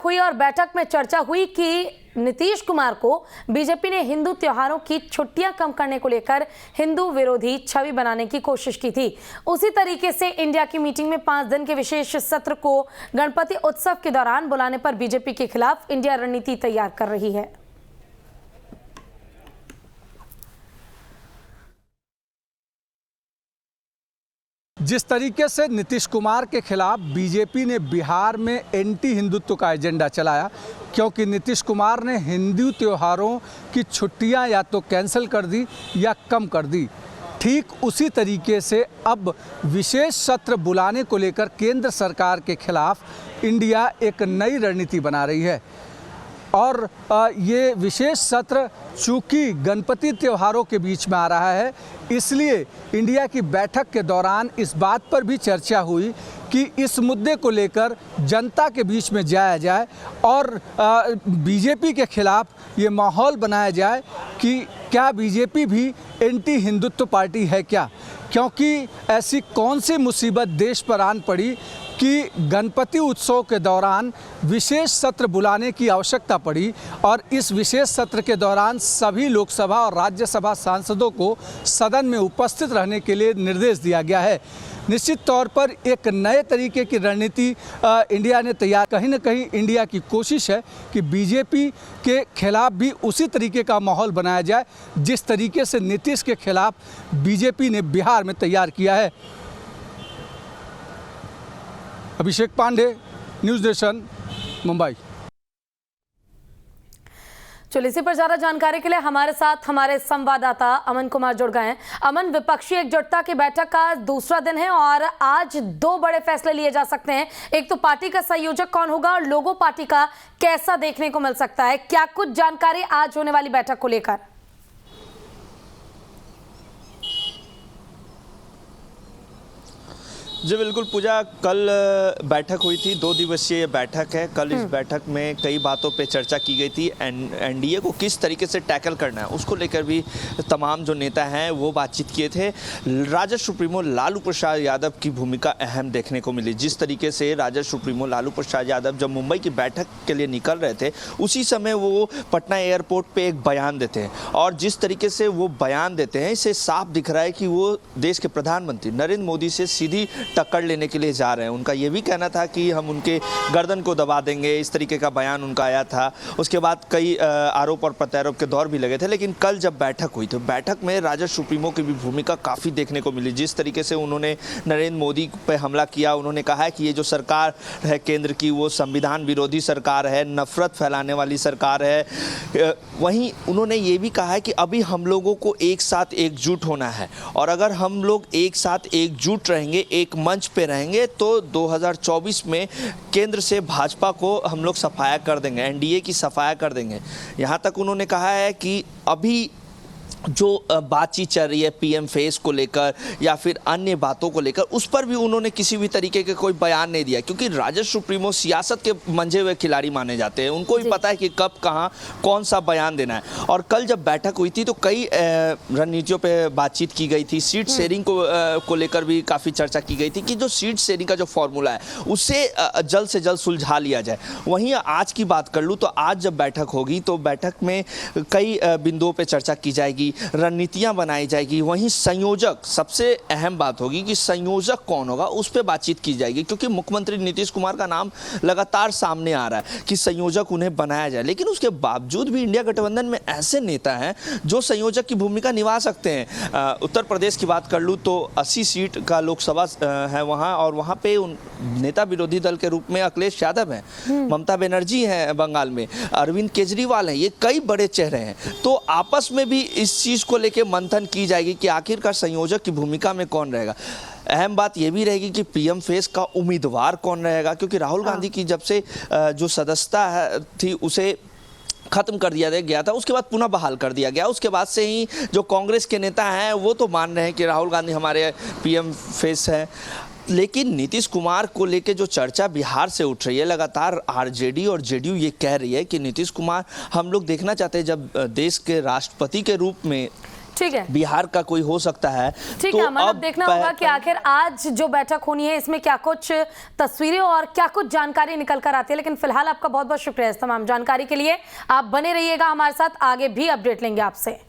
हुई और बैठक में चर्चा हुई कि नीतीश कुमार को बीजेपी ने हिंदू त्योहारों की छुट्टियां कम करने को लेकर हिंदू विरोधी छवि बनाने की कोशिश की थी। उसी तरीके से इंडिया की मीटिंग में 5 दिन के विशेष सत्र को गणपति उत्सव के दौरान बुलाने पर बीजेपी के खिलाफ इंडिया रणनीति तैयार कर रही है। जिस तरीके से नीतीश कुमार के खिलाफ बीजेपी ने बिहार में एंटी हिंदुत्व का एजेंडा चलाया, क्योंकि नीतीश कुमार ने हिंदू त्योहारों की छुट्टियां या तो कैंसिल कर दी या कम कर दी, ठीक उसी तरीके से अब विशेष सत्र बुलाने को लेकर केंद्र सरकार के खिलाफ इंडिया एक नई रणनीति बना रही है। और ये विशेष सत्र चूँकि गणपति त्योहारों के बीच में आ रहा है, इसलिए इंडिया की बैठक के दौरान इस बात पर भी चर्चा हुई कि इस मुद्दे को लेकर जनता के बीच में जाया जाए और बीजेपी के खिलाफ ये माहौल बनाया जाए कि क्या बीजेपी भी एंटी हिंदुत्व पार्टी है क्या, क्योंकि ऐसी कौन सी मुसीबत देश पर आन पड़ी कि गणपति उत्सव के दौरान विशेष सत्र बुलाने की आवश्यकता पड़ी और इस विशेष सत्र के दौरान सभी लोकसभा और राज्यसभा सांसदों को सदन में उपस्थित रहने के लिए निर्देश दिया गया है। निश्चित तौर पर एक नए तरीके की रणनीति इंडिया ने तैयार, कहीं ना कहीं इंडिया की कोशिश है कि बीजेपी के खिलाफ भी उसी तरीके का माहौल बनाया जाए जिस तरीके से नीतीश के खिलाफ बीजेपी ने बिहार में तैयार किया है। अभिषेक पांडे, न्यूज़ नेशन, मुंबई। चलिए, इसी पर ज्यादा जानकारी के लिए हमारे साथ हमारे संवाददाता अमन कुमार जुड़ गए हैं। अमन, विपक्षी एकजुटता की बैठक का दूसरा दिन है और आज 2 बड़े फैसले लिए जा सकते हैं। एक तो पार्टी का संयोजक कौन होगा और लोगो पार्टी का कैसा देखने को मिल सकता है। क्या कुछ जानकारी आज होने वाली बैठक को लेकर? जी बिल्कुल पूजा, कल बैठक हुई थी, 2 दिवसीय बैठक है। कल इस बैठक में कई बातों पे चर्चा की गई थी। एनडीए को किस तरीके से टैकल करना है उसको लेकर भी तमाम जो नेता हैं वो बातचीत किए थे। राजद सुप्रीमो लालू प्रसाद यादव की भूमिका अहम देखने को मिली। जिस तरीके से राजद सुप्रीमो लालू प्रसाद यादव जब मुंबई की बैठक के लिए निकल रहे थे, उसी समय वो पटना एयरपोर्ट पर एक बयान देते हैं और जिस तरीके से वो बयान देते हैं, इससे साफ दिख रहा है कि वो देश के प्रधानमंत्री नरेंद्र मोदी से सीधी टक्कर लेने के लिए जा रहे हैं। उनका ये भी कहना था कि हम उनके गर्दन को दबा देंगे, इस तरीके का बयान उनका आया था। उसके बाद कई आरोप और प्रत्यारोप के दौर भी लगे थे। लेकिन कल जब बैठक हुई तो बैठक में राजद सुप्रीमो की भी भूमिका काफ़ी देखने को मिली। जिस तरीके से उन्होंने नरेंद्र मोदी पर हमला किया, उन्होंने कहा है कि ये जो सरकार है केंद्र की, वो संविधान विरोधी सरकार है, नफरत फैलाने वाली सरकार है। वहीं उन्होंने ये भी कहा है कि अभी हम लोगों को एक साथ एकजुट होना है और अगर हम लोग एक साथ एकजुट रहेंगे, एक मंच पे रहेंगे, तो 2024 में केंद्र से भाजपा को हम लोग सफाया कर देंगे, एनडीए की सफाया कर देंगे। यहाँ तक उन्होंने कहा है कि अभी जो बातचीत चल रही है पीएम फेस को लेकर या फिर अन्य बातों को लेकर, उस पर भी उन्होंने किसी भी तरीके के कोई बयान नहीं दिया, क्योंकि राजद सुप्रीमो सियासत के मंझे हुए खिलाड़ी माने जाते हैं। उनको भी पता है कि कब कहाँ कौन सा बयान देना है। और कल जब बैठक हुई थी तो कई रणनीतियों पे बातचीत की गई थी। सीट शेयरिंग को लेकर भी काफ़ी चर्चा की गई थी कि जो सीट शेयरिंग का जो फॉर्मूला है उससे जल्द से जल्द सुलझा लिया जाए। वहीं आज की बात कर लूँ तो आज जब बैठक होगी तो बैठक में कई बिंदुओं पर चर्चा की जाएगी, रणनीतियां बनाई जाएगी। वहीं संयोजक, सबसे अहम बात होगी कि संयोजक कौन होगा, उस पर बातचीत की जाएगी, क्योंकि मुख्यमंत्री नीतीश कुमार का नाम लगातार सामने आ रहा है कि संयोजक उन्हें बनाया जाए। लेकिन उसके बावजूद भी इंडिया गठबंधन में ऐसे नेता हैं जो संयोजक की भूमिका निभा सकते हैं। उत्तर प्रदेश की बात कर लूँ तो 80 सीट का लोकसभा है वहाँ, और वहाँ पे नेता विरोधी दल के रूप में अखिलेश यादव हैं, ममता बनर्जी हैं बंगाल में, अरविंद केजरीवाल हैं, ये कई बड़े चेहरे हैं। तो आपस में भी इस चीज़ को लेकर मंथन की जाएगी कि आखिरकार संयोजक की भूमिका में कौन रहेगा। अहम बात यह भी रहेगी कि पीएम फेस का उम्मीदवार कौन रहेगा, क्योंकि राहुल गांधी की जब से जो सदस्यता थी उसे खत्म कर दिया गया था, उसके बाद पुनः बहाल कर दिया गया। उसके बाद से ही जो कांग्रेस के नेता हैं वो तो मान रहे हैं कि राहुल गांधी हमारे पीएम फेस है। लेकिन नीतीश कुमार को लेके जो चर्चा बिहार से उठ रही है, लगातार आरजेडी और जेडीयू ये कह रही है कि नीतीश कुमार हम लोग देखना चाहते हैं जब देश के राष्ट्रपति के रूप में ठीक है। बिहार का कोई हो सकता है। ठीक है, मतलब देखना होगा कि आखिर आज जो बैठक होनी है इसमें क्या कुछ तस्वीरें और क्या कुछ जानकारी निकल कर आती है। लेकिन फिलहाल आपका बहुत बहुत शुक्रिया इस तमाम जानकारी के लिए। आप बने रहिएगा हमारे साथ, आगे भी अपडेट लेंगे आपसे।